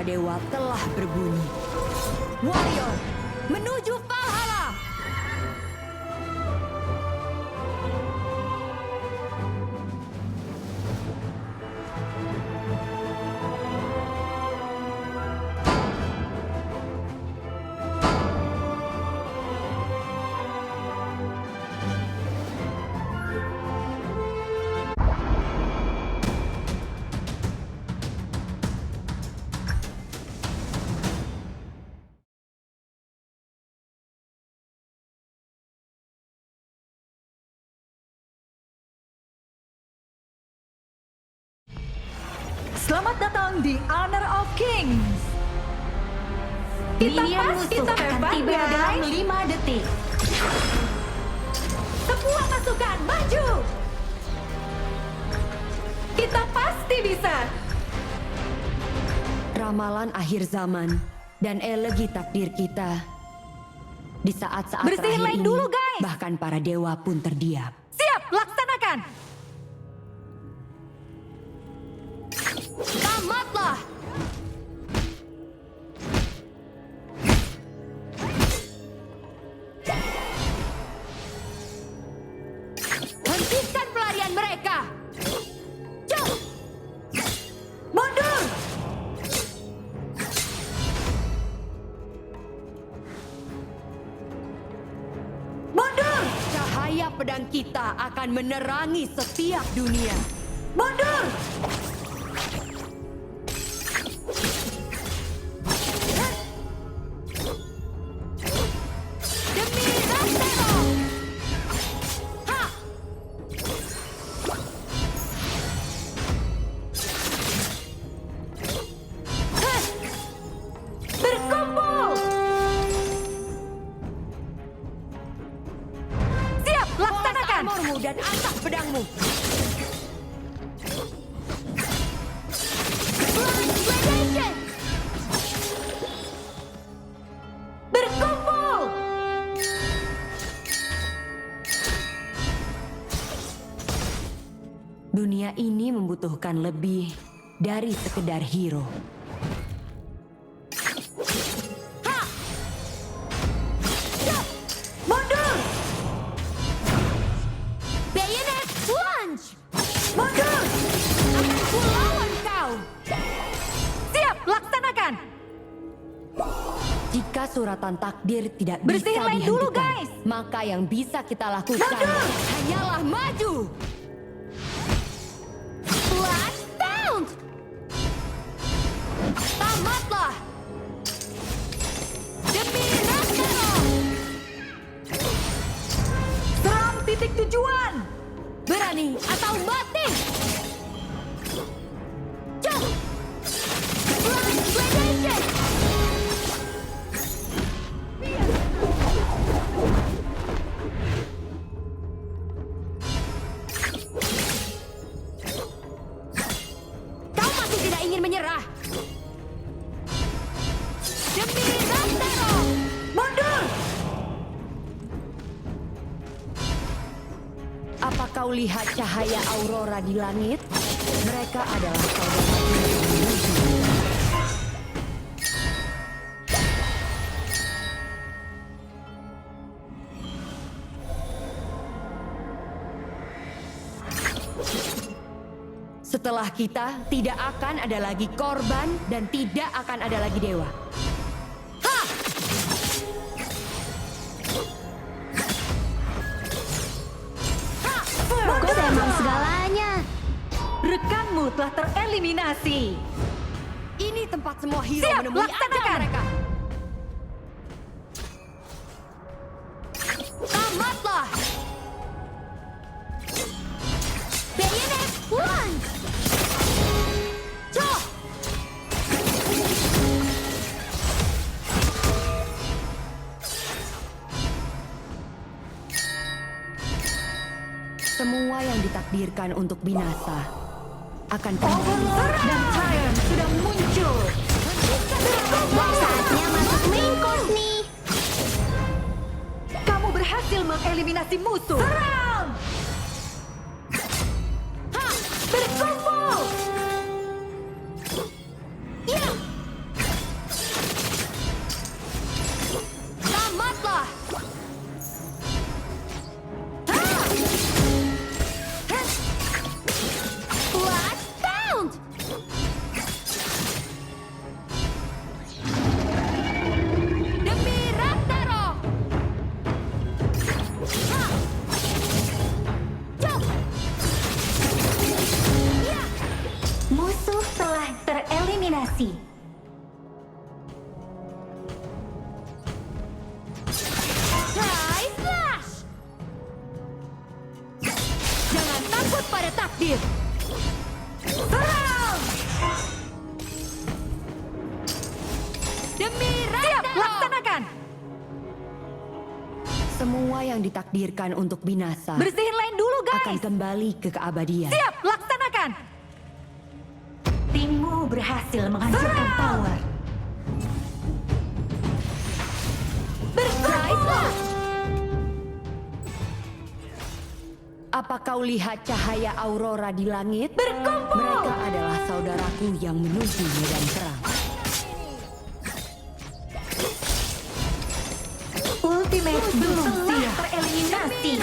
dewa telah berbunyi. Warrior, menuju Valhalla! Selamat datang di Honor of Kings. Minion musuh akan tiba dalam 5 detik. Semua pasukan maju. Kita pasti bisa. Ramalan akhir zaman dan elegi takdir kita. Di saat-saat Bersihin terakhir lane ini, dulu, guys. bahkan para dewa pun terdiam. Siap, laksanakan. Tamatlah! Hentikan pelarian mereka! Cuk! Mundur. Mundur. Cahaya pedang kita akan menerangi setiap dunia. Mundur. Demi Rastero! Ha! Heh. Berkumpul. Siap, laksanakan. Armormu dan angkat pedangmu. Blind Gradation! Berkumpul. Dunia ini membutuhkan lebih dari sekedar hero. Ha! Cuk! Mundur. Bayonet Plunge! Mundur. Akan kulawan kau! Siap, laksanakan. Jika suratan takdir tidak Bersihin bisa lane dulu, dihentikan, guys. maka yang bisa kita lakukan Mundur. hanyalah maju! Flash Bound! Tamatlah! Demi Ragnarok! Serang titik tujuan. Berani atau mati! Cuk! Blind Gradation! Kau masih tidak ingin menyerah? Demi Ragnarok! Mundur. Apa kau lihat cahaya aurora di langit? Mereka adalah saudara yang menuju. Setelah kita, tidak akan ada lagi korban dan tidak akan ada lagi dewa. Ha! Ha! Kau memang segalanya. Rekanmu telah tereliminasi. Ini tempat semua hero Siap, menemui ajal laksanakan. mereka. Tamatlah! Bayonet Plunge! Cok! Semua yang ditakdirkan untuk binasa akan kembali. Overlord dan Tyrant sudah muncul. Saatnya masuk main course nih. Kamu berhasil mengeliminasi musuh. Serang! Ha! Berkumpul! Ya! takdir. Serang! Demi Siap, Ragnarok! laksanakan! Semua yang ditakdirkan untuk binasa Bersihin lane dulu, akan guys! kembali ke keabadian. Siap, laksanakan! Timmu berhasil menghancurkan tower. Bergeraklah! Apa kau lihat cahaya aurora di langit? Berkumpul! Mereka adalah saudaraku yang menuju medan perang. Ultimate belum siap tereliminasi.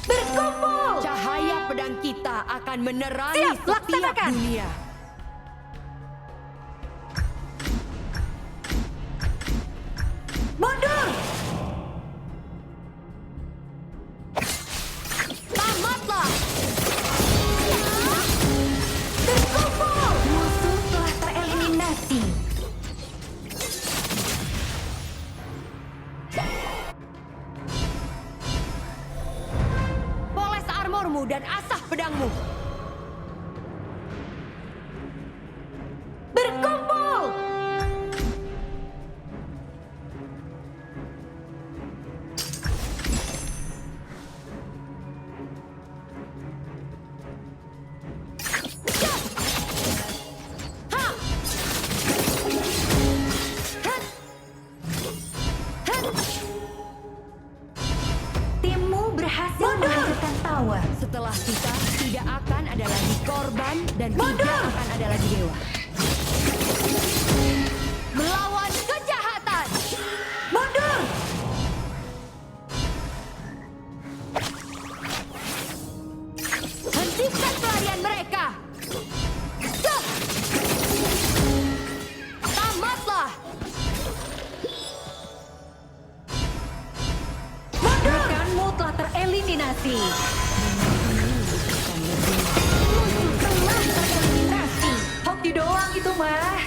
Berkumpul! Cahaya pedang kita akan menerangi Siap, setiap laksanakan. dunia. Mundur! Tamatlah! Berkumpul! Musuh telah tereliminasi. Poles armormu dan asah pedangmu. Berkumpul! Timmu berhasil menghancurkan tower. Setelah kita, tidak akan ada lagi korban dan Mundur! tidak akan ada lagi dewa. Melawan kejahatan! Mundur! Hentikan pelarian mereka! Cuk! Tamatlah! Rekanmu telah tereliminasi. Musuh telah tereliminasi. Hoki doang itu mah.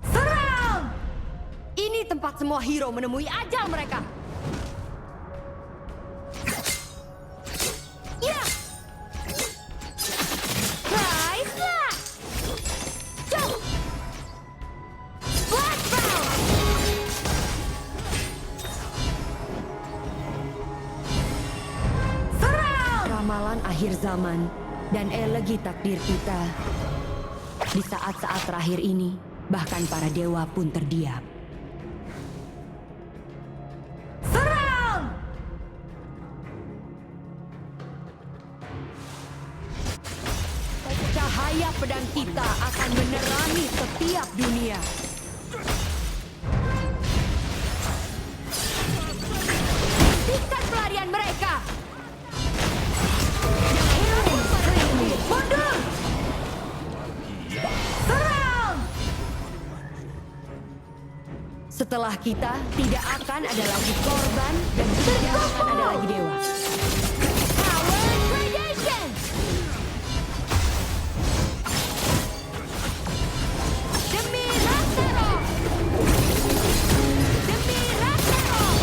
Serang! Ini tempat semua hero menemui ajal mereka. Ya! Baiklah! Cuk! Bloodbound! Serang! Ramalan akhir zaman dan elegi takdir kita. Di saat-saat terakhir ini, bahkan para dewa pun terdiam. Serang! Cahaya pedang kita akan menerangi setiap dunia. Hentikan pelarian mereka! Mundur! Serang! Setelah kita, tidak akan ada lagi korban dan tidak akan ada lagi dewa. Power Gradation! Demi Ragnarok! Demi Ragnarok!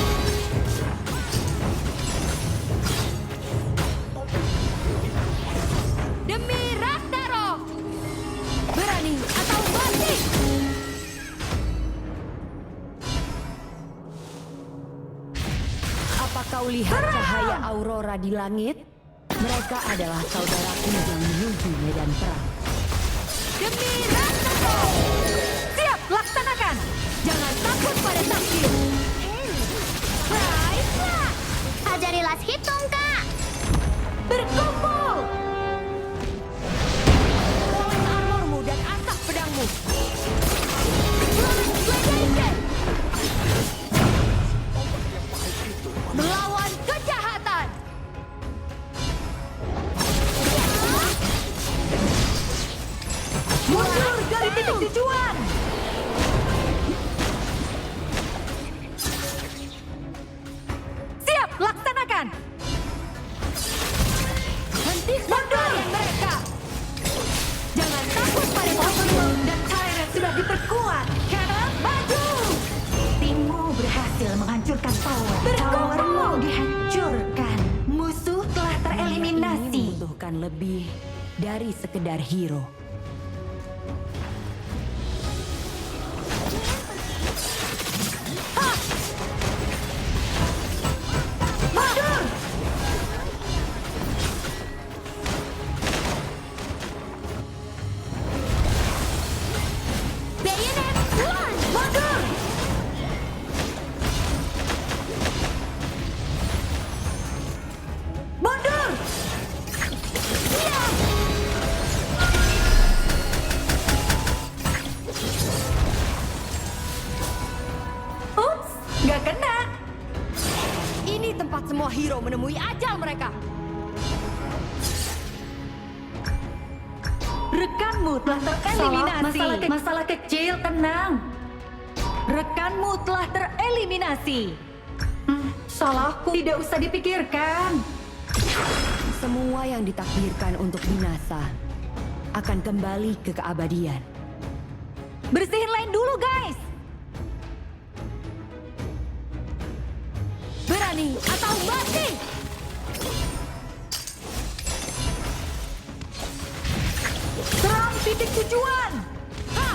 Demi Ragnarok! Berani atau mati! Apa kau lihat cahaya aurora di langit? Mereka adalah saudaraku yang menuju medan perang. Demi Ragnarok! Siap, laksanakan! Jangan takut pada takdir. Baiklah! Ajari las hitung, Kak. Berkumpul! Poles armormu dan asap pedangmu. Blood Gradation! Melawan kejahatan! Mundur dari titik tujuan! menghancurkan tower. Towermu dihancurkan. Musuh telah Dunia ini tereliminasi. membutuhkan lebih dari sekedar hero. Mundur! Bayonet launch. Mundur! Mundur! Ups, nggak kena. Ini tempat semua hero menemui ajal mereka. Rekanmu telah tereliminasi. Masalah kecil, tenang. Rekanmu telah tereliminasi. Salahku tidak usah dipikirkan. Semua yang ditakdirkan untuk binasa akan kembali ke keabadian. Bersihin lane dulu, guys. Berani atau mati! Serang titik tujuan. Ha!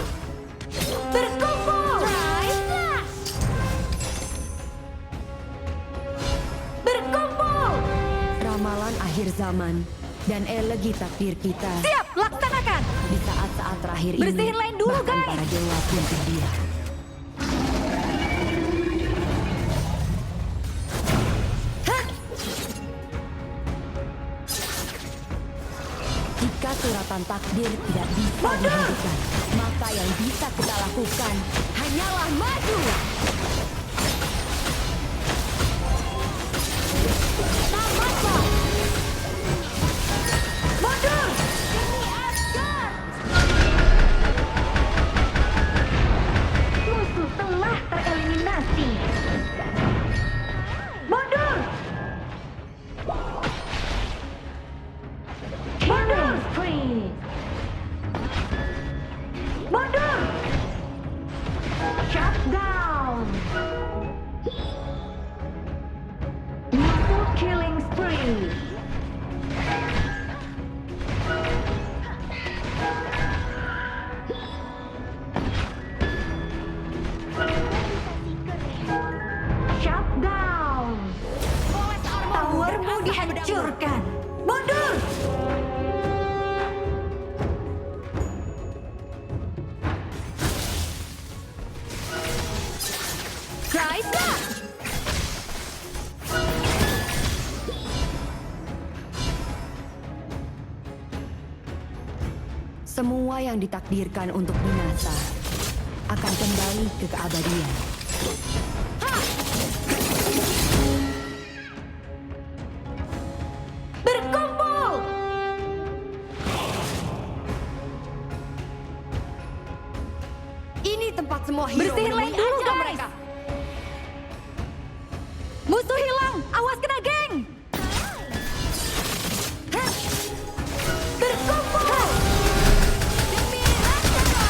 Berkumpul. Berkumpul. Ramalan akhir zaman dan elegi takdir kita Siap, laksanakan. di saat-saat terakhir ini. Bersihin lane dulu, bahkan guys. para dewa pun terdiam. Jika suratan takdir tidak bisa dihentikan, maka yang bisa kita lakukan hanyalah maju. Tamatlah! Mundur. Musuh telah tereliminasi. Mundur. Mundur. Mundur. Shut down. Musuh killing spree. Shut down. Towermu dihancurkan. Mundur. Raisa! Semua yang ditakdirkan untuk binasa akan kembali ke keabadian. Berkumpul. Ini tempat semua hero Bersihin menemui lane dulu, ajal guys. mereka. Musuh hilang. Awas kena geng. Berkumpul. Demi Raksasa!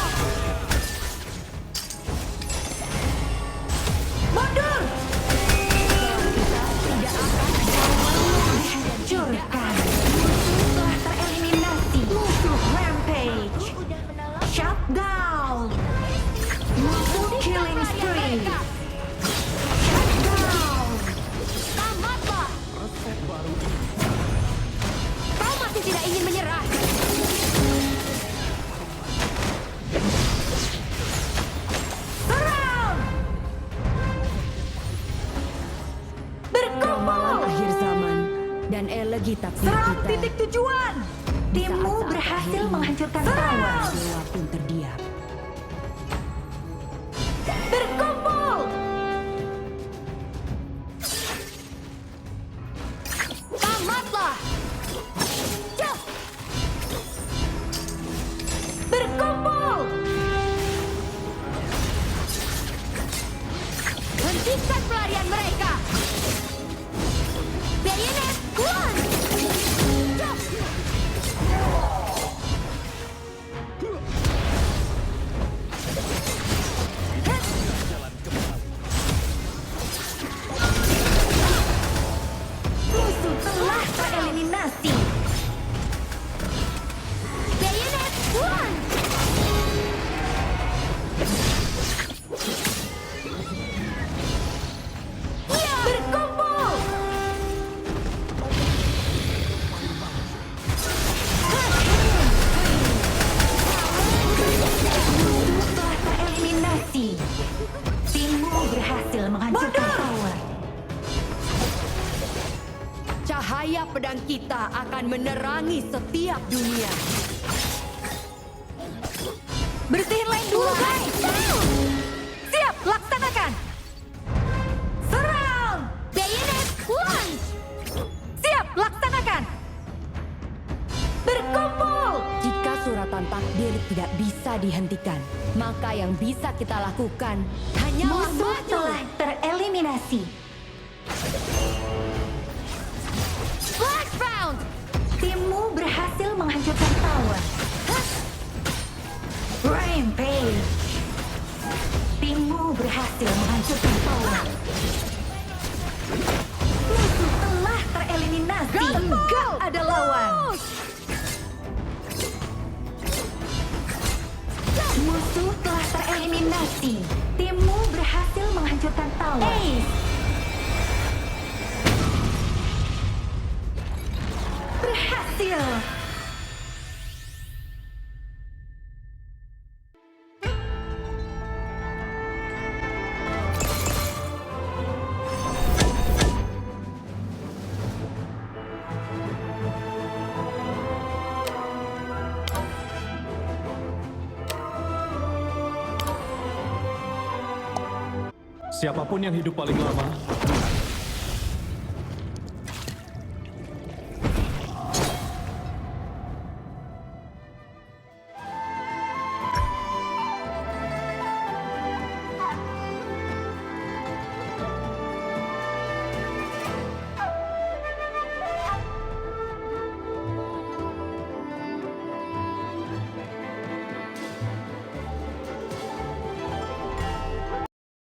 Mundur. Tidak akan Dihancurkan. Musuh telah tereliminasi. Musuh rampage. Shut down. Musuh killing spree. Shut down. tamatlah! Kau masih tidak ingin menyerah? Serang. Berkumpul. Ramalan akhir zaman dan elegi takdir Serang kita. titik tujuan. Di Timmu saat-saat berhasil terakhir ini, menghancurkan para tower. dewa pun terdiam. Berkumpul. Tamatlah! Jauh! Berkumpul. Hentikan pelarian mereka! Bayonet launch. Jauh! tereliminasi. Bayonet launch. Berkumpul. Musuh telah tereliminasi. Timmu berhasil menghancurkan tower. Cahaya pedang kita akan menerangi setiap dunia. Bersihin lane dulu, guys. Siap, laksanakan. Serang. Bayonet launch. Siap, laksanakan. Berkumpul. Jika suratan takdir tidak bisa dihentikan, maka yang bisa kita lakukan hanyalah Musuh maju. telah tereliminasi. Flash round. Timmu berhasil menghancurkan tower. Rampage. Timmu berhasil menghancurkan tower. Musuh telah tereliminasi. Enggak ada lawan. Musuh telah tereliminasi. Timmu berhasil menghancurkan tower. Ace. Berhasil. Siapapun yang hidup paling lama